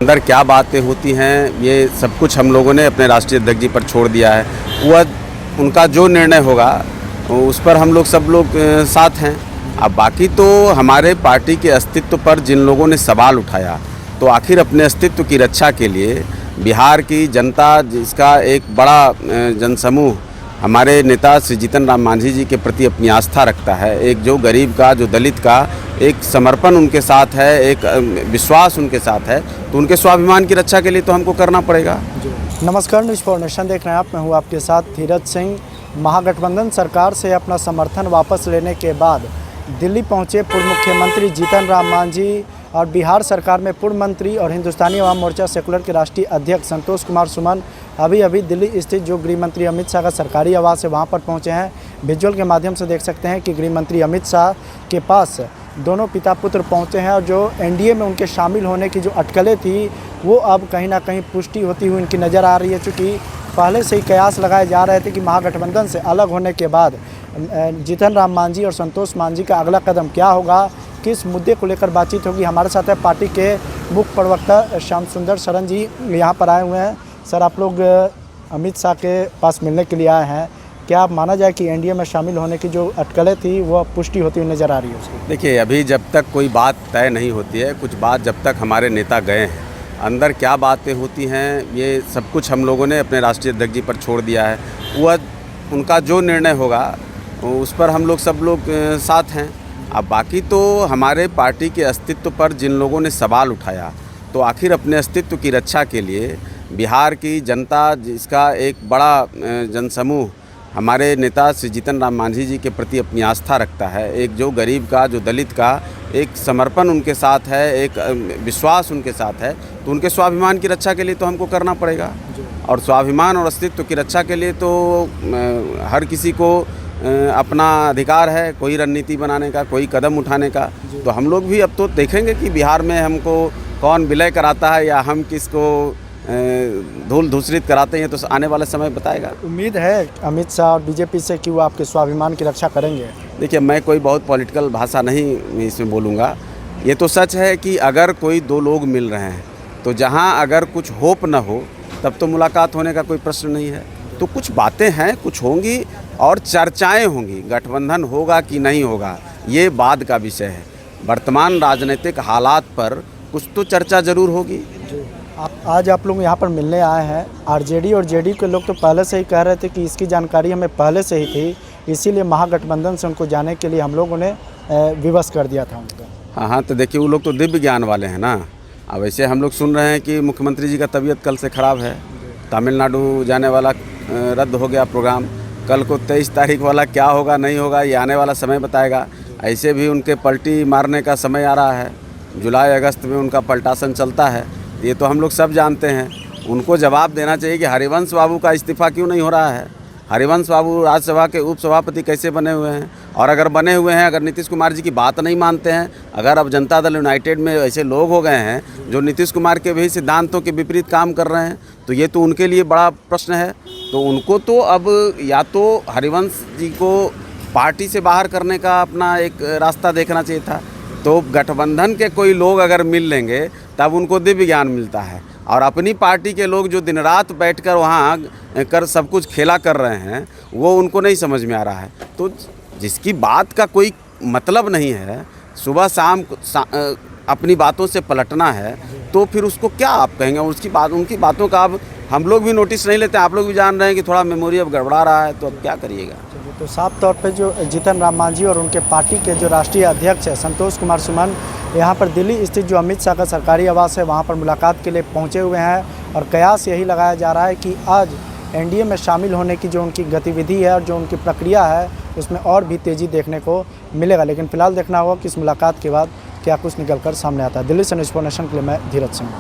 अंदर क्या बातें होती हैं ये सब कुछ हम लोगों ने अपने राष्ट्रीय अध्यक्ष जी पर छोड़ दिया है। वह उनका जो निर्णय होगा उस पर हम लोग सब लोग साथ हैं। अब बाकी तो हमारे पार्टी के अस्तित्व पर जिन लोगों ने सवाल उठाया, तो आखिर अपने अस्तित्व की रक्षा के लिए बिहार की जनता, जिसका एक बड़ा जनसमूह हमारे नेता श्री जीतन राम मांझी जी के प्रति अपनी आस्था रखता है, एक जो गरीब का, जो दलित का एक समर्पण उनके साथ है, एक विश्वास उनके साथ है, तो उनके स्वाभिमान की रक्षा के लिए तो हमको करना पड़ेगा। नमस्कार, न्यूज़ फॉर नेशन देख रहे हैं आप। मैं हूं आपके साथ धीरज सिंह। महागठबंधन सरकार से अपना समर्थन वापस लेने के बाद दिल्ली पहुंचे पूर्व मुख्यमंत्री जीतन राम मांझी और बिहार सरकार में पूर्व मंत्री और हिंदुस्तानी अवाम मोर्चा सेकुलर के राष्ट्रीय अध्यक्ष संतोष कुमार सुमन अभी दिल्ली स्थित जो गृह मंत्री अमित शाह का सरकारी आवास है वहां पर पहुंचे हैं। विजुअल के माध्यम से देख सकते हैं कि गृह मंत्री अमित शाह के पास दोनों पिता पुत्र पहुंचे हैं और जो एनडीए में उनके शामिल होने की जो अटकलें थी वो अब कहीं ना कहीं पुष्टि होती हुई उनकी नज़र आ रही है। चूँकि पहले से ही कयास लगाए जा रहे थे कि महागठबंधन से अलग होने के बाद जीतन राम मांझी और संतोष मांझी का अगला कदम क्या होगा, किस मुद्दे को लेकर बातचीत होगी। हमारे साथ है पार्टी के मुख्य प्रवक्ता श्याम सुंदर शरण जी, यहाँ पर आए हुए हैं। सर, आप लोग अमित शाह के पास मिलने के लिए आए हैं, क्या माना जाए कि एनडीए में शामिल होने की जो अटकलें थी वो पुष्टि होती हुई नज़र आ रही है उसकी? देखिए, अभी जब तक कोई बात तय नहीं होती है, कुछ बात जब तक हमारे नेता गए हैं, अंदर क्या बातें होती हैं ये सब कुछ हम लोगों ने अपने राष्ट्रीय अध्यक्ष जी पर छोड़ दिया है। वह उनका जो निर्णय होगा उस पर हम लोग सब लोग साथ हैं। अब बाकी तो हमारे पार्टी के अस्तित्व पर जिन लोगों ने सवाल उठाया, तो आखिर अपने अस्तित्व की रक्षा के लिए बिहार की जनता, जिसका एक बड़ा जनसमूह हमारे नेता श्री जीतन राम मांझी जी के प्रति अपनी आस्था रखता है, एक जो गरीब का, जो दलित का एक समर्पण उनके साथ है, एक विश्वास उनके साथ है, तो उनके स्वाभिमान की रक्षा के लिए तो हमको करना पड़ेगा। और स्वाभिमान और अस्तित्व की रक्षा के लिए तो हर किसी को अपना अधिकार है, कोई रणनीति बनाने का, कोई कदम उठाने का। तो हम लोग भी अब तो देखेंगे कि बिहार में हमको कौन विलय कराता है या हम किसको धूल धूसरित कराते हैं, तो आने वाला समय बताएगा। उम्मीद है अमित शाह और बीजेपी से कि वो आपके स्वाभिमान की रक्षा करेंगे? देखिए, मैं कोई बहुत पॉलिटिकल भाषा नहीं इसमें बोलूँगा। ये तो सच है कि अगर कोई दो लोग मिल रहे हैं तो जहाँ अगर कुछ होप न हो तब तो मुलाकात होने का कोई प्रश्न नहीं है। तो कुछ बातें हैं, कुछ होंगी और चर्चाएं होंगी। गठबंधन होगा कि नहीं होगा ये बाद का विषय है। वर्तमान राजनीतिक हालात पर कुछ तो चर्चा ज़रूर होगी। आज आप लोग यहाँ पर मिलने आए हैं। आरजेडी और जेडीयू के लोग तो पहले से ही कह रहे थे कि इसकी जानकारी हमें पहले से ही थी, इसीलिए महागठबंधन से उनको जाने के लिए हम लोगों ने विवश कर दिया था उनको। हाँ, तो देखिए, वो लोग तो दिव्य ज्ञान वाले हैं ना। अब ऐसे हम लोग सुन रहे हैं कि मुख्यमंत्री जी का तबीयत कल से ख़राब है, तमिलनाडु जाने वाला रद्द हो गया प्रोग्राम। कल को 23 तारीख वाला क्या होगा नहीं होगा ये आने वाला समय बताएगा। ऐसे भी उनके पलटी मारने का समय आ रहा है, जुलाई अगस्त में उनका पलटासन चलता है, ये तो हम लोग सब जानते हैं। उनको जवाब देना चाहिए कि हरिवंश बाबू का इस्तीफ़ा क्यों नहीं हो रहा है। हरिवंश बाबू राज्यसभा के उपसभापति कैसे बने हुए हैं, और अगर बने हुए हैं, अगर नीतीश कुमार जी की बात नहीं मानते हैं, अगर अब जनता दल यूनाइटेड में ऐसे लोग हो गए हैं जो नीतीश कुमार के भी सिद्धांतों के विपरीत काम कर रहे हैं, तो ये तो उनके लिए बड़ा प्रश्न है। तो उनको तो अब या तो हरिवंश जी को पार्टी से बाहर करने का अपना एक रास्ता देखना चाहिए था। तो गठबंधन के कोई लोग अगर मिल लेंगे तब उनको दिव्य ज्ञान मिलता है, और अपनी पार्टी के लोग जो दिन रात बैठकर वहाँ कर सब कुछ खेला कर रहे हैं वो उनको नहीं समझ में आ रहा है। तो जिसकी बात का कोई मतलब नहीं है, सुबह शाम अपनी बातों से पलटना है, तो फिर उसको क्या आप कहेंगे? उनकी बातों का अब हम लोग भी नोटिस नहीं लेते। आप लोग भी जान रहे हैं कि थोड़ा मेमोरी अब गड़बड़ा रहा है, तो अब क्या करिएगा। तो साफ तौर पे जो जीतन राम मांझी और उनके पार्टी के जो राष्ट्रीय अध्यक्ष है संतोष कुमार सुमन यहाँ पर दिल्ली स्थित जो अमित शाह का सरकारी आवास है वहाँ पर मुलाकात के लिए पहुँचे हुए हैं, और कयास यही लगाया जा रहा है कि आज एनडीए में शामिल होने की जो उनकी गतिविधि है और जो उनकी प्रक्रिया है उसमें और भी तेज़ी देखने को मिलेगा। लेकिन फिलहाल देखना होगा कि इस मुलाकात के बाद क्या कुछ निकल कर सामने आता है। दिल्ली से न्यूज़ फॉर नेशन के लिए मैं धीरज सिंह।